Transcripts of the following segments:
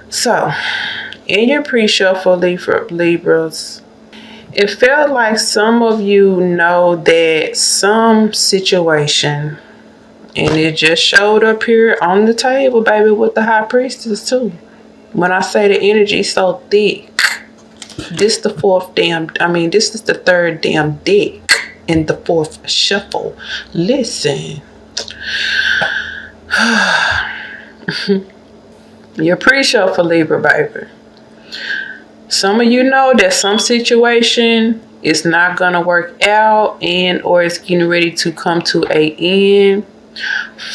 So, in your pre-shuffle, Libras, it felt like some of you know that some situation, and it just showed up here on the table, baby, with the High Priestess too. When I say the energy so thick, this the this is the third damn deck in the fourth shuffle. Listen. Your pre-shuffle, Libra, baby. Some of you know that some situation is not gonna work out and or it's getting ready to come to a end.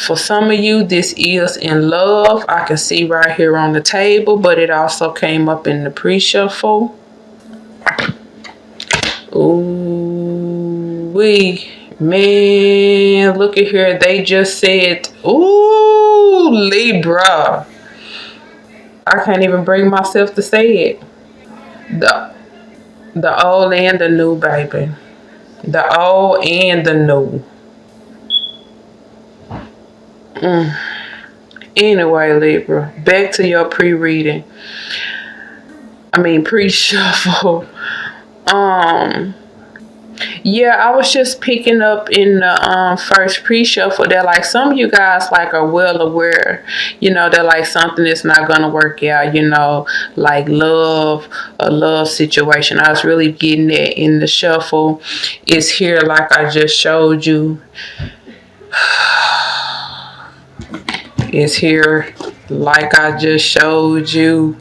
For some of you, this is in love. I can see right here on the table, but it also came up in the pre-shuffle. Ooh, man, look at here. They just said, ooh, Libra. I can't even bring myself to say it. The old and the new, baby. The old and the new. Anyway, Libra, back to your pre-reading. Pre-shuffle. Yeah, I was just picking up in the first pre-shuffle that like some of you guys like are well aware, that like something is not gonna work out, like a love situation. I was really getting that in the shuffle. It's here like I just showed you. It's here like I just showed you.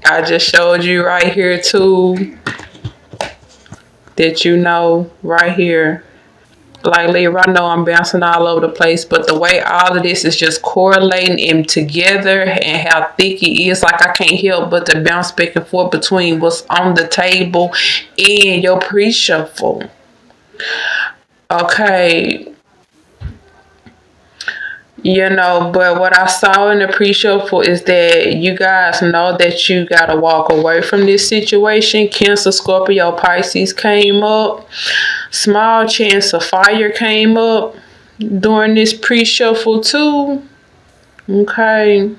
I just showed you right here too. That right here. Like Libra, I know I'm bouncing all over the place, but the way all of this is just correlating in together and how thick it is, like I can't help but to bounce back and forth between what's on the table and your pre-shuffle. Okay. But what I saw in the pre-shuffle is that you guys know that you got to walk away from this situation. Cancer, Scorpio, Pisces came up. Small chance of fire came up during this pre-shuffle too. Okay.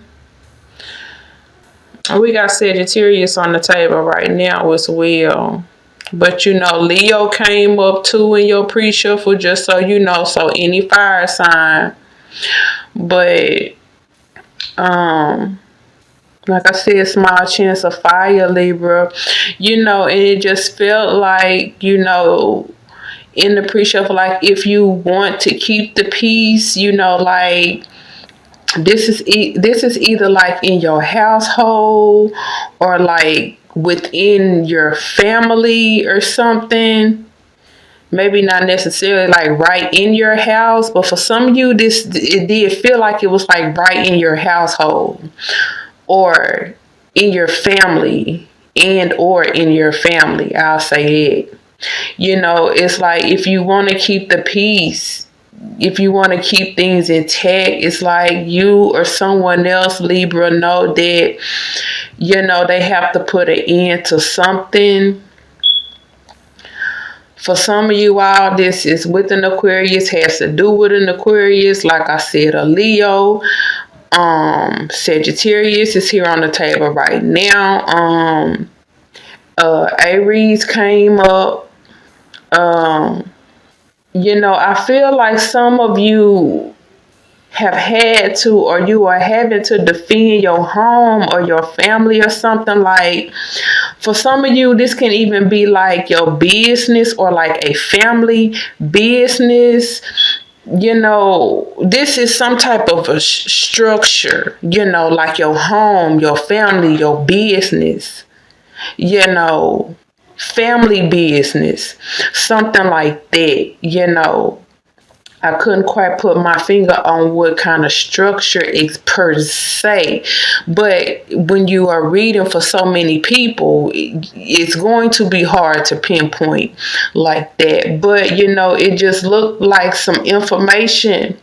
We got Sagittarius on the table right now as well. But Leo came up too in your pre-shuffle, just so you know. So any fire sign. But like I said, small chance of fire, Libra, and it just felt like, in the pre-shuffle, like if you want to keep the peace, like this is either like in your household or like within your family or something. Maybe not necessarily like right in your house, but for some of you, it did feel like it was like right in your household or in your family or in your family. I'll say it. It's like if you want to keep the peace, if you want to keep things intact, it's like you or someone else, Libra, know that, they have to put an end to something. For some of you all, this is with an Aquarius, has to do with an Aquarius. Like I said, a Leo. Sagittarius is here on the table right now. Aries came up. I feel like some of you have had to, or you are having to defend your home or your family or something. Like for some of you, this can even be like your business or like a family business. This is some type of a structure, like your home, your family, your business, family business, something like that. I couldn't quite put my finger on what kind of structure is per se, but when you are reading for so many people, it's going to be hard to pinpoint like that. But, it just looked like some information,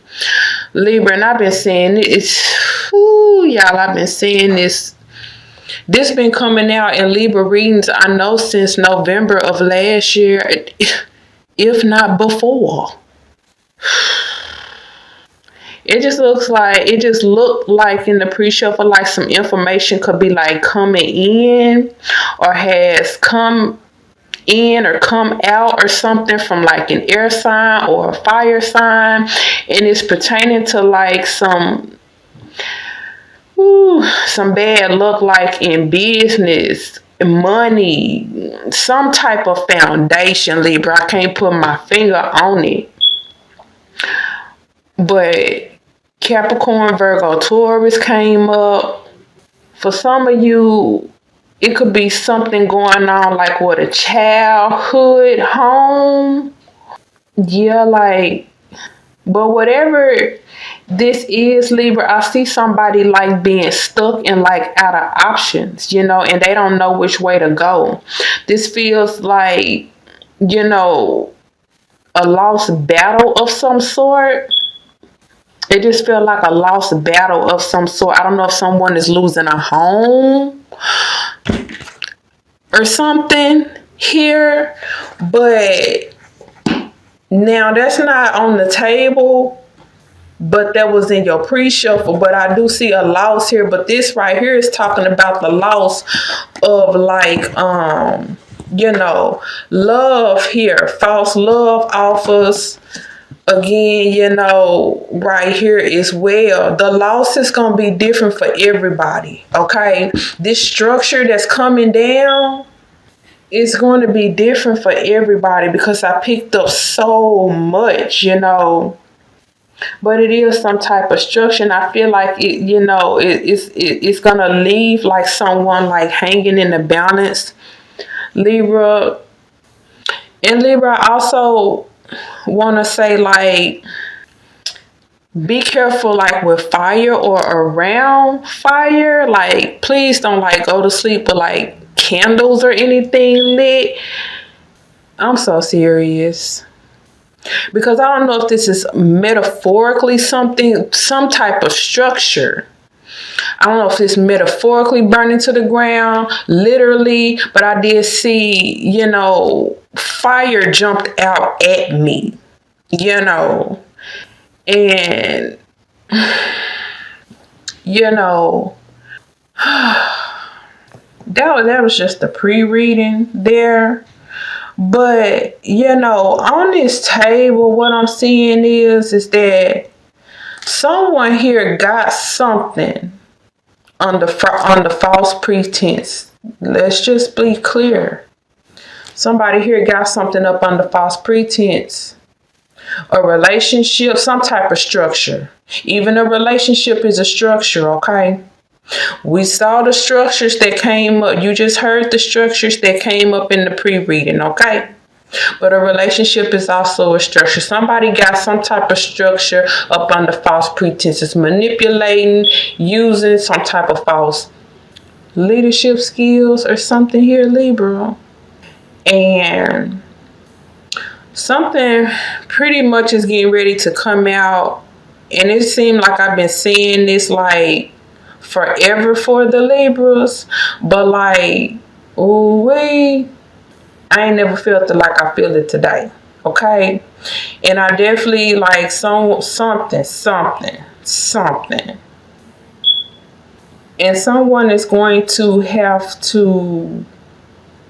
Libra, and I've been saying I've been saying this. This been coming out in Libra readings, I know, since November of last year, if not before. It just looked like in the pre-show for like some information could be like coming in or has come in or come out or something from like an air sign or a fire sign, and it's pertaining to like some bad luck like in business, money, some type of foundation, Libra. I can't put my finger on it, but Capricorn, Virgo, Taurus came up. For some of you, it could be something going on like with a childhood home. Yeah, like, but whatever this is, Libra, I see somebody like being stuck and like out of options, and they don't know which way to go. This feels like, a lost battle of some sort. It just feels like a lost battle of some sort. I don't know if someone is losing a home or something here, but now that's not on the table, but that was in your pre-shuffle. But I do see a loss here, but this right here is talking about the loss of like, love here. False love offers. Again, right here as well. The loss is going to be different for everybody, okay? This structure that's coming down is going to be different for everybody because I picked up so much, But it is some type of structure, and I feel like it's going to leave like someone like hanging in the balance, Libra. And Libra, I also want to say, like, be careful like with fire or around fire. Like, please don't like go to sleep with like candles or anything lit. I'm so serious, because I don't know if this is metaphorically some type of structure. I don't know if it's metaphorically burning to the ground, literally, but I did see, fire jumped out at me, and, that was just the pre-reading there. But, on this table, what I'm seeing is that someone here got something under false pretense. Let's just be clear. Somebody here got something up under false pretense. A relationship, some type of structure. Even a relationship is a structure, okay? We saw the structures that came up. You just heard the structures that came up in the pre-reading, okay? But a relationship is also a structure. Somebody got some type of structure up under false pretenses, manipulating, using some type of false leadership skills or something here, Libra. And something pretty much is getting ready to come out. And it seemed like I've been saying this like forever for the Libras. But like, ooh-wee, I ain't never felt it like I feel it today. Okay? And I definitely like something. And someone is going to have to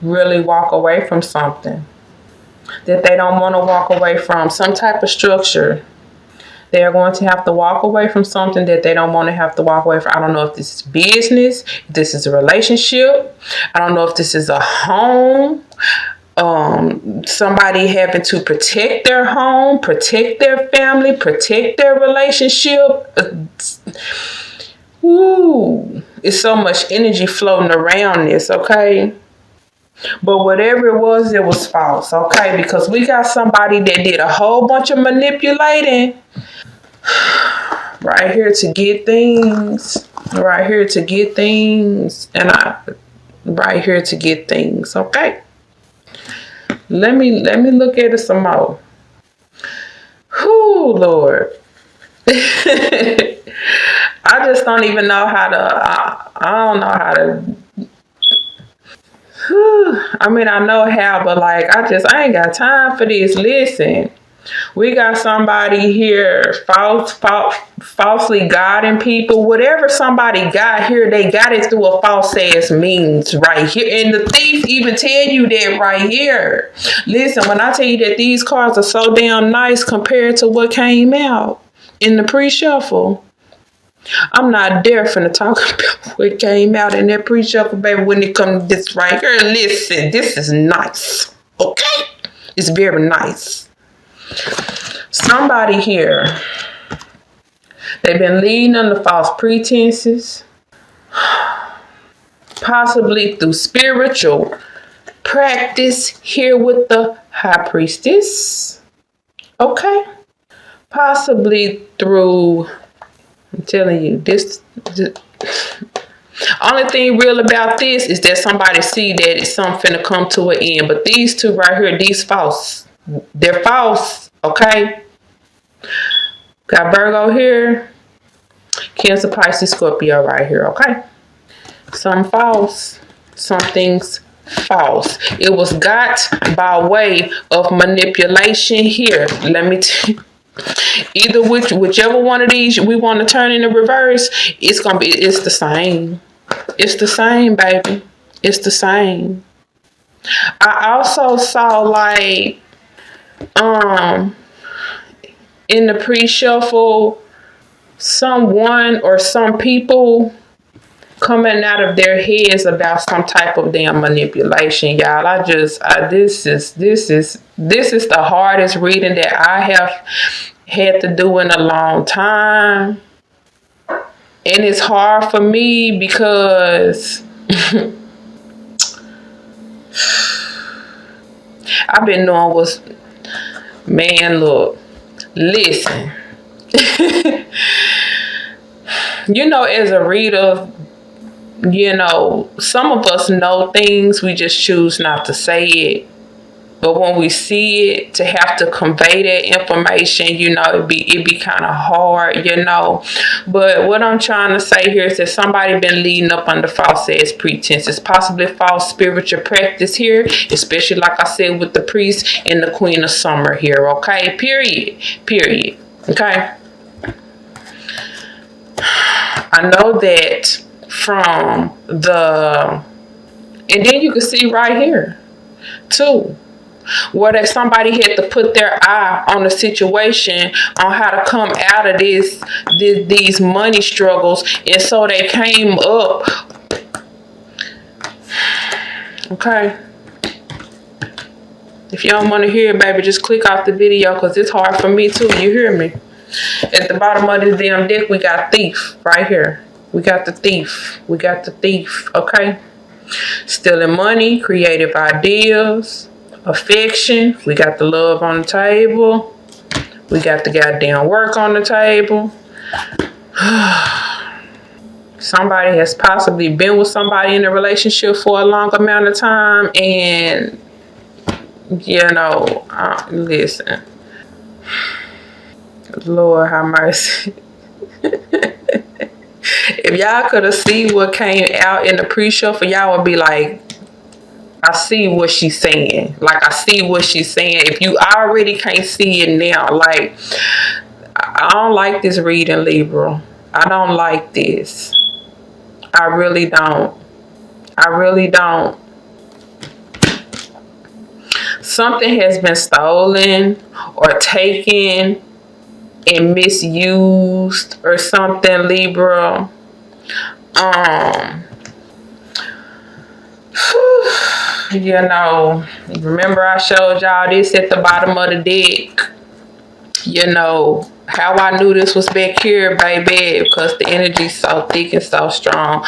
really walk away from something that they don't want to walk away from. Some type of structure. They are going to have to walk away from something that they don't want to have to walk away from. I don't know if this is business, if this is a relationship. I don't know if this is a home. Somebody having to protect their home, protect their family, protect their relationship. It's so much energy floating around this, okay? But whatever it was false, okay? Because we got somebody that did a whole bunch of manipulating right here to get things, and right here to get things, okay? Let me look at it some more. Whoo, Lord. I just don't even know how to, I don't know how to, I mean, I know how, but like, I ain't got time for this. Listen, We got somebody here falsely guiding people. Whatever somebody got here, they got it through a false ass means right here. And the thief even tell you that right here. Listen, when I tell you that these cards are so damn nice compared to what came out in the pre-shuffle, I'm not there finna talk about what came out in that pre-shuffle, baby, when it comes to this right here. Listen, this is nice. Okay? It's very nice. Somebody here, they've been leading under false pretenses, possibly through spiritual practice here with the high priestess. Okay? Possibly through, I'm telling you, this only thing real about this is that somebody see that it's something to come to an end. But these two right here, these false. They're false, okay? Got Virgo here. Cancer, Pisces, Scorpio right here, okay? Some false. Some things false. It was got by way of manipulation here. Let me tell you. Either whichever one of these we want to turn in the reverse, it's the same. It's the same, baby. It's the same. I also saw like in the pre-shuffle, someone or some people coming out of their heads about some type of damn manipulation, y'all. This is the hardest reading that I have had to do in a long time. And it's hard for me because I've been knowing what's, man, look, listen. You know, as a reader, you know, some of us know things, we just choose not to say it. But when we see it, to have to convey that information, you know, it'd be kind of hard, you know. But what I'm trying to say here is that somebody been leading up under false ass pretenses, possibly false spiritual practice here, especially like I said with the priest and the Queen of Summer here, okay? Period. Okay? I know that from the, and then you can see right here too, where that somebody had to put their eye on the situation on how to come out of these money struggles, and so they came up. Okay, if you don't want to hear it, baby, just click off the video, because it's hard for me too. You hear me? At the bottom of this damn deck, we got thief right here. We got the thief. Okay? Stealing money, creative ideas, affection. We got the love on the table. We got the goddamn work on the table. Somebody has possibly been with somebody in a relationship for a long amount of time, and, you know, listen. Lord have mercy. If y'all could have seen what came out in the pre-shuffle, y'all would be like, I see what she's saying. Like, I see what she's saying. If you already can't see it now, like, I don't like this reading, Libra. I don't like this. I really don't. Something has been stolen or taken and misused or something, Libra. You know, remember I showed y'all this at the bottom of the deck. You know, how I knew this was back here, baby, because the energy's so thick and so strong.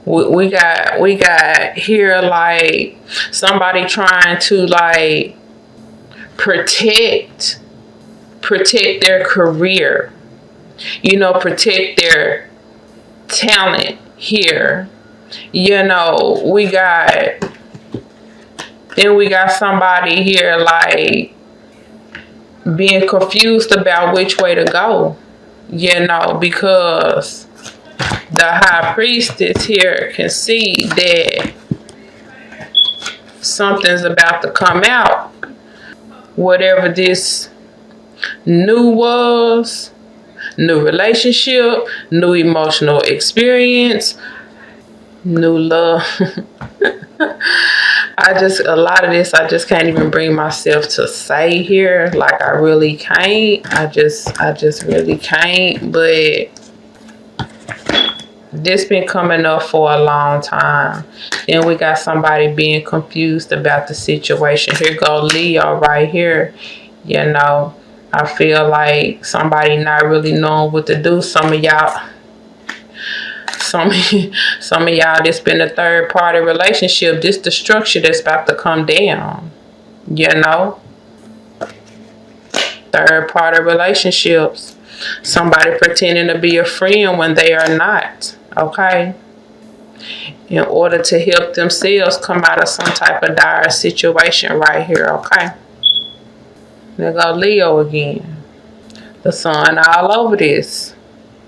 We got here, like, somebody trying to, like, protect their career, you know, protect their talent here. You know, we got somebody here, like, being confused about which way to go, you know, because the high priestess here can see that something's about to come out, whatever this New was, new relationship, new emotional experience, new love. A lot of this, I just can't even bring myself to say here. Like, I really can't. I just really can't. But this been coming up for a long time. Then we got somebody being confused about the situation. Here go Leo right here. You know, I feel like somebody not really knowing what to do. Some of y'all, this been a third party relationship. This the structure that's about to come down. You know, third party relationships. Somebody pretending to be a friend when they are not. Okay, in order to help themselves come out of some type of dire situation right here. Okay, there go Leo again. The sun all over this.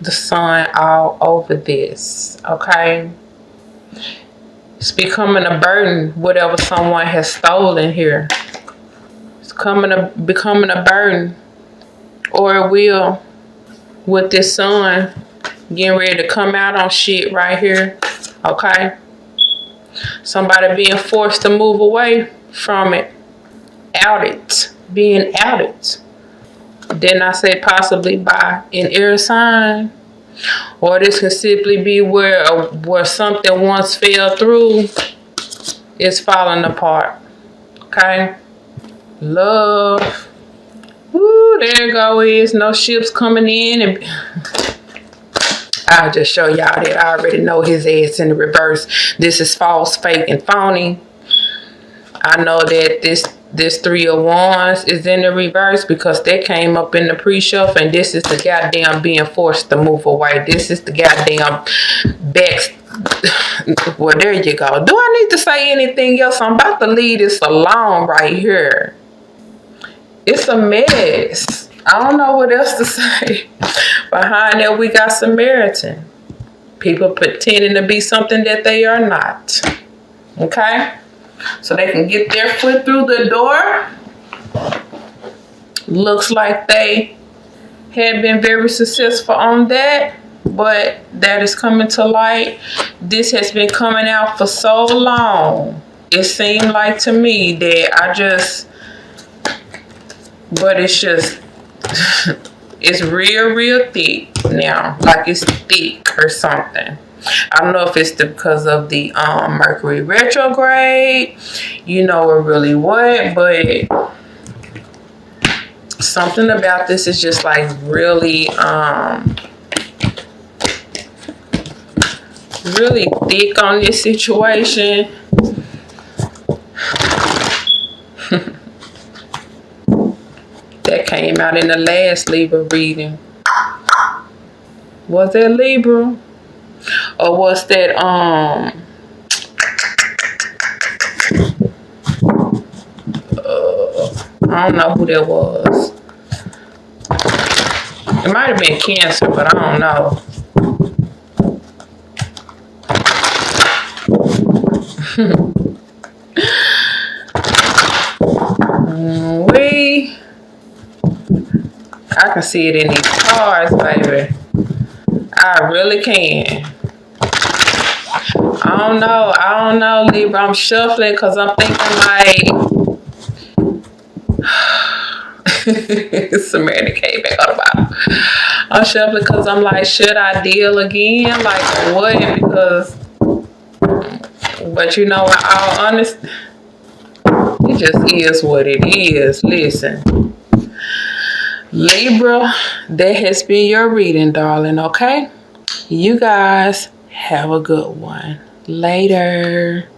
The sun all over this. Okay, it's becoming a burden. Whatever someone has stolen here, it's becoming a burden, or it will, with this sun getting ready to come out on shit right here. Okay, somebody being forced to move away from it, being outed. Didn't I say possibly by an air sign? Or this can simply be where something once fell through is falling apart. Okay, love. Woo, there go is no ships coming in, and I'll just show y'all that I already know his ass in the reverse. This is false, fake, and phony. I know that this 3 of Wands is in the reverse because they came up in the pre-shuffle, and this is the goddamn being forced to move away. This is the goddamn back. Well, there you go. Do I need to say anything else? I'm about to leave this alone right here. It's a mess. I don't know what else to say. Behind that, we got Samaritan. People pretending to be something that they are not. Okay? So they can get their foot through the door. Looks like they had been very successful on that, but that is coming to light. This has been coming out for so long. It seemed like to me that but it's just, it's real thick now. Like it's thick or something. I don't know if it's because of the Mercury retrograde, or really what, but something about this is just like really really thick on this situation. That came out in the last Libra reading. Was that Libra? Or was that I don't know who that was. It might have been Cancer, but I don't know. I can see it in these cards, baby. I really can. I don't know, Libra. I'm shuffling because I'm thinking like Samaritan came back on the bottom. I'm shuffling because I'm like, should I deal again? Like what? Because, but in all honesty, it just is what it is. Listen, Libra, that has been your reading, darling. Okay, you guys have a good one. Later.